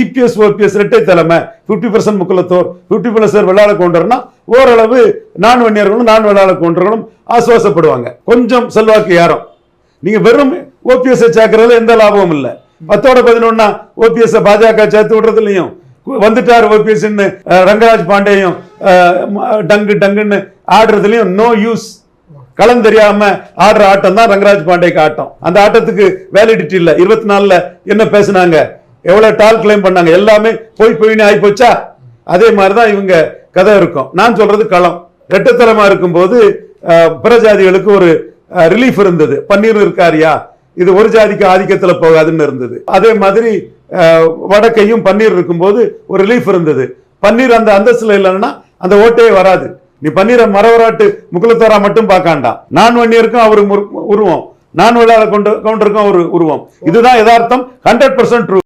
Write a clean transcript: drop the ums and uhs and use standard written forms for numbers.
EPS OPS இரட்டை தலைமை 50% முக்குலத்தோர் 50% வெள்ளாள கவுண்டர்னா ஓரளவு நான் வன்னியர்களும் நான் வெள்ளாள கவுண்டர்களும் ஆசுவாசப்படுவாங்க, கொஞ்சம் செல்வாக்கு யாரும். நீங்க வெறும் ஓபிஎஸ் சேர்க்கறதுல எந்த லாபமும் இல்லை. 10-11 ஓபிஎஸ் பாஜக சேர்த்து விடுறதுலையும் வந்துட்டார் ஓபிஎஸ் ரங்கராஜ் பாண்டேயும் டங்கு டங்குன்னு ஆடுறதுலயும் நோ யூஸ். களம் தெரியாம ஆடுற ஆட்டம் தான் ரங்கராஜ் பாண்டேக்கு ஆட்டம். அந்த ஆட்டத்துக்கு வேலிடிட்டி இல்ல. 24ல என்ன பேசினாங்க, எவ்வளவு டால் கிளைம் பண்ணாங்க, எல்லாமே போயின்னு ஆகி போச்சா? அதே மாதிரிதான் இவங்க கதை இருக்கும். நான் சொல்றது களம். ரெட்டத்தலமா இருக்கும் போது பிற ஜாதிகளுக்கு ஒரு ரிலீஃப் இருந்தது. பன்னீர் இருக்காரியா, இது ஒரு ஜாதிக்கு ஆதிக்கத்துல போகாதுன்னு இருந்தது. அதே மாதிரி வடக்கையும் பன்னீர் இருக்கும்போது ஒரு ரிலீஃப் இருந்தது. பன்னீர் அந்த அந்தஸ்துல இல்லைன்னா அந்த ஓட்டே வராது. நீ பன்னீரை மரவராட்டு முக்குலத்தோரா மட்டும் பார்க்காண்டா. நான் வன்னியருக்கும் அவரு உருவம், நான் வெள்ளாள கவுண்டருக்கும் ஒரு உருவம். இதுதான் யதார்த்தம். 100% ட்ரூ.